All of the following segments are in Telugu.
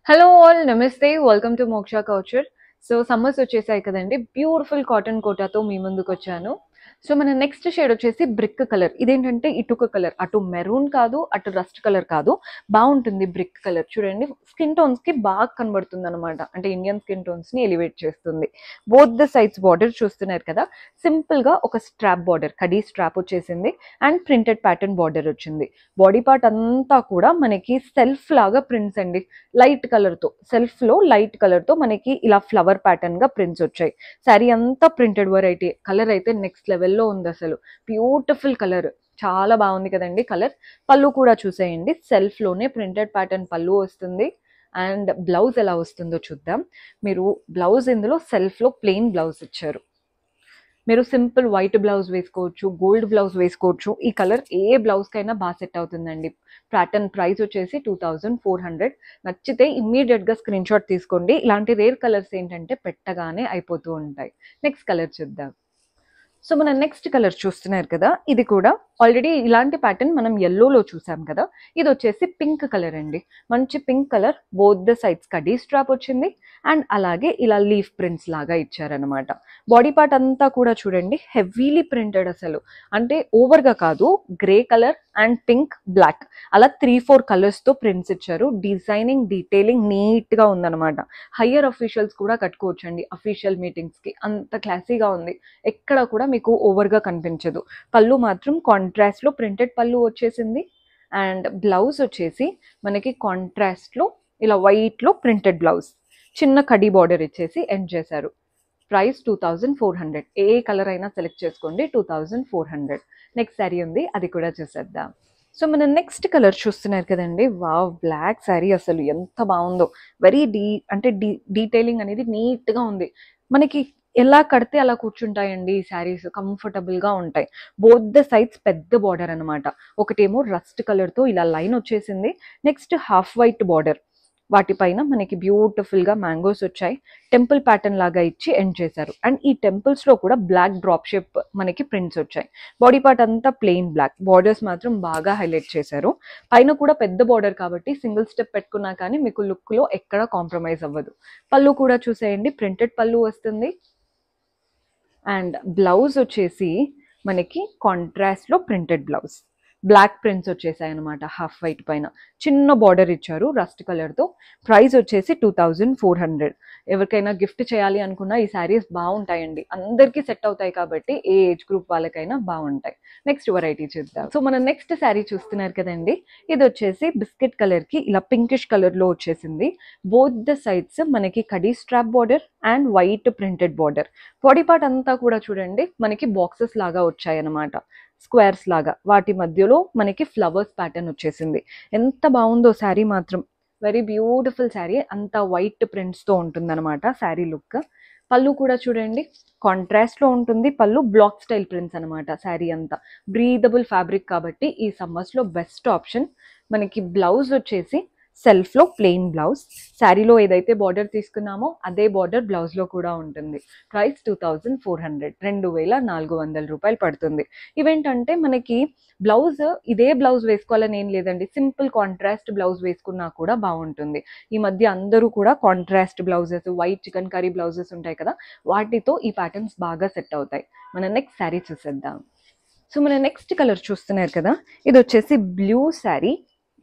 హలో ఆల్ నమస్తే వెల్కమ్ టు మోక్ష కల్చర్. సో సమ్మర్స్ వచ్చేసాయి కదండి, బ్యూటిఫుల్ కాటన్ కోటాతో మీ ముందుకు వచ్చాను. సో మన నెక్స్ట్ షేడ్ వచ్చేసి బ్రిక్ కలర్. ఇదేంటంటే ఇటుక కలర్, అటు మెరూన్ కాదు అటు రస్ట్ కలర్ కాదు, బాగుంటుంది బ్రిక్ కలర్. చూడండి స్కిన్ టోన్స్ కి బాగా కనబడుతుంది అనమాట, అంటే ఇండియన్ స్కిన్ టోన్స్ ని ఎలివేట్ చేస్తుంది. బోత్ ద సైడ్స్ బార్డర్ చూస్తున్నారు కదా, సింపుల్ గా ఒక స్ట్రాప్ బార్డర్, కడీ స్ట్రాప్ వచ్చేసింది అండ్ ప్రింటెడ్ ప్యాటర్న్ బార్డర్ వచ్చింది. బాడీ పార్ట్ అంతా కూడా మనకి సెల్ఫ్ లాగా ప్రింట్స్ అండి, లైట్ కలర్ తో, సెల్ఫ్ లో లైట్ కలర్ తో మనకి ఇలా ఫ్లవర్ ప్యాటర్న్ గా ప్రింట్స్ వచ్చాయి. శారీ అంతా ప్రింటెడ్ వెరైటీ. కలర్ అయితే నెక్స్ట్ లెవెల్లో ఉంది, అసలు బ్యూటిఫుల్ కలర్, చాలా బాగుంది కదండి కలర్. పళ్ళు కూడా చూసేయండి, సెల్ఫ్ లోనే ప్రింటెడ్ ప్యాటర్న్ పళ్ళు వస్తుంది. అండ్ బ్లౌజ్ ఎలా వస్తుందో చూద్దాం. మీరు బ్లౌజ్ ఇందులో సెల్ఫ్ లో ప్లెయిన్ బ్లౌజ్ ఇచ్చారు. మీరు సింపుల్ వైట్ బ్లౌజ్ వేసుకోవచ్చు, గోల్డ్ బ్లౌజ్ వేసుకోవచ్చు. ఈ కలర్ ఏ బ్లౌజ్ కైనా బాగా సెట్ అవుతుందండి. ప్యాటర్న్ ప్రైస్ వచ్చేసి 2400. నచ్చితే ఇమ్మీడియట్ గా స్క్రీన్ షాట్ తీసుకోండి. ఇలాంటి రేర్ కలర్స్ ఏంటంటే పెట్టగానే అయిపోతూ ఉంటాయి. నెక్స్ట్ కలర్ చూద్దాం. సో మన నెక్స్ట్ కలర్ చూస్తున్నారు కదా, ఇది కూడా ఆల్రెడీ ఇలాంటి ప్యాటర్న్ మనం ఎల్లోలో చూసాం కదా. ఇది వచ్చేసి పింక్ కలర్ అండి, మంచి pink colour. Both the sides khadi strap వచ్చింది అండ్ అలాగే ఇలా లీఫ్ ప్రింట్స్ లాగా ఇచ్చారనమాట. బాడీ పార్ట్ అంతా కూడా చూడండి హెవీలీ ప్రింటెడ్, అసలు అంటే ఓవర్ గా కాదు, grey colour and pink black అలా 3-4 కలర్స్ తో ప్రింట్స్ ఇచ్చారు. డిజైనింగ్ డీటెయిలింగ్ నీట్ గా ఉందన్నమాట. హయ్యర్ అఫీషియల్స్ కూడా కట్టుకోవచ్చండి, అఫీషియల్ మీటింగ్స్ కి. అంత క్లాసీగా ఉంది, ఎక్కడ కూడా మీకు ఓవర్ గా కనిపించదు. పళ్ళు మాత్రం కాంట్రాస్ట్ లో ప్రింటెడ్ పళ్ళు వచ్చేసింది. అండ్ బ్లౌజ్ వచ్చేసి మనకి కాంట్రాస్ట్ లో ఇలా వైట్ లో ప్రింటెడ్ బ్లౌజ్, చిన్న కడీ బార్డర్ ఇచ్చేసి ఎండ్ చేశారు. ప్రైస్ 2400. ఏ కలర్ అయినా సెలెక్ట్ చేసుకోండి, 2400. నెక్స్ట్ శారీ ఉంది, అది కూడా చూసేద్దాం. సో మన నెక్స్ట్ కలర్ చూస్తున్నారు కదండి, వావ్, బ్లాక్ శారీ. అసలు ఎంత బాగుందో, వెరీ అంటే డీటెయిలింగ్ అనేది నీట్ గా ఉంది. మనకి ఎలా కడితే అలా కూర్చుంటాయండి ఈ శారీస్, కంఫర్టబుల్ గా ఉంటాయి. బోత్ ద సైడ్స్ పెద్ద బార్డర్ అనమాట. ఒకటేమో రస్ట్ కలర్ తో ఇలా లైన్ వచ్చేసింది, నెక్స్ట్ హాఫ్ వైట్ బార్డర్, వాటిపైన మనకి బ్యూటిఫుల్ గా మ్యాంగోస్ వచ్చాయి. టెంపుల్ ప్యాటర్న్ లాగా ఇచ్చి ఎండ్ చేశారు. అండ్ ఈ టెంపుల్స్ లో కూడా బ్లాక్ డ్రాప్ షేప్ మనకి ప్రింట్స్ వచ్చాయి. బాడీ పార్ట్ అంతా ప్లెయిన్ బ్లాక్, బార్డర్స్ మాత్రం బాగా హైలైట్ చేశారు. పైన కూడా పెద్ద బార్డర్ కాబట్టి సింగిల్ స్టెప్ పెట్టుకున్నా కానీ మీకు లుక్ లో ఎక్కడ కాంప్రమైజ్ అవ్వదు. పళ్ళు కూడా చూసేయండి, ప్రింటెడ్ పళ్ళు వస్తుంది. అండ్ బ్లౌజ్ వచ్చేసి మనకి కాంట్రాస్ట్ లో ప్రింటెడ్ బ్లౌజ్, బ్లాక్ ప్రింట్స్ వచ్చేసాయి అనమాట. హాఫ్ వైట్ పైన చిన్న బార్డర్ ఇచ్చారు రస్ట్ కలర్ తో. ప్రైస్ వచ్చేసి 2400. ఎవరికైనా గిఫ్ట్ చేయాలి అనుకున్నా ఈ శారీస్ బాగుంటాయండి, అందరికీ సెట్ అవుతాయి కాబట్టి ఏ ఏజ్ గ్రూప్ వాళ్ళకైనా బాగుంటాయి. నెక్స్ట్ వెరైటీ చూద్దాం. సో మన నెక్స్ట్ శారీ చూస్తున్నారు కదండి, ఇది వచ్చేసి బిస్కెట్ కలర్ కి ఇలా పింకిష్ కలర్ లో వచ్చేసింది. బోత్ ద సైడ్స్ మనకి khadi strap border and white printed border. Body part అంతా కూడా చూడండి మనకి బాక్సెస్ లాగా వచ్చాయి అనమాట, స్క్వేర్స్ లాగా. వాటి మధ్యలో మనకి ఫ్లవర్స్ ప్యాటర్న్ వచ్చేసింది. ఎంత బాగుందో శారీ మాత్రం, వెరీ బ్యూటిఫుల్ శారీ. అంతా వైట్ ప్రింట్స్ తో ఉంటుందన్నమాట శారీ లుక్. పళ్ళు కూడా చూడండి కాంట్రాస్ట్ లో ఉంటుంది. పళ్ళు బ్లాక్ స్టైల్ ప్రింట్స్ అనమాట. శారీ అంతా బ్రీదబుల్ ఫ్యాబ్రిక్ కాబట్టి ఈ సమ్మర్స్ లో బెస్ట్ ఆప్షన్. మనకి బ్లౌజ్ వచ్చేసి సెల్ఫ్ లో ప్లెయిన్ బ్లౌజ్, శారీలో ఏదైతే బార్డర్ తీసుకున్నామో అదే బార్డర్ బ్లౌజ్ లో కూడా ఉంటుంది. ప్రైస్ 2400, 2400 రూపాయలు పడుతుంది. ఇవేంటంటే మనకి బ్లౌజ్ ఇదే బ్లౌజ్ వేసుకోవాలని ఏం లేదండి, సింపుల్ కాంట్రాస్ట్ బ్లౌజ్ వేసుకున్నా కూడా బాగుంటుంది. ఈ మధ్య అందరూ కూడా contrast blouses, white chicken curry blouses ఉంటాయి కదా, వాటితో ఈ ప్యాటర్న్స్ బాగా సెట్ అవుతాయి. మన నెక్స్ట్ శారీ చూసేద్దాం. సో మన నెక్స్ట్ కలర్ చూస్తున్నారు కదా, ఇది వచ్చేసి బ్లూ శారీ.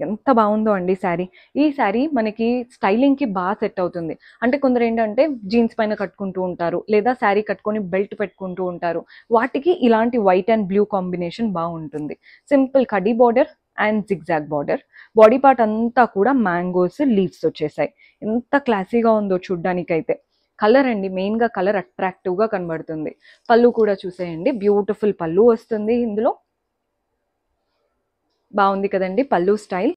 ఎంత బాగుందో అండి శారీ. ఈ శారీ మనకి స్టైలింగ్ కి బాగా సెట్ అవుతుంది. అంటే కొందరు ఏంటంటే జీన్స్ పైన కట్టుకుంటూ ఉంటారు, లేదా శారీ కట్టుకొని బెల్ట్ పెట్టుకుంటూ ఉంటారు. వాటికి ఇలాంటి వైట్ అండ్ బ్లూ కాంబినేషన్ బాగుంటుంది. Simple khadi border and zigzag border. Body part అంతా కూడా మ్యాంగోస్ లీవ్స్ వచ్చేసాయి. ఎంత క్లాసీగా ఉందో చూడ్డానికైతే. కలర్ అండి, మెయిన్ గా కలర్ అట్రాక్టివ్ గా కనబడుతుంది. పళ్ళు కూడా చూసేయండి, బ్యూటిఫుల్ పళ్ళు వస్తుంది ఇందులో. బాగుంది కదండి పళ్ళు స్టైల్.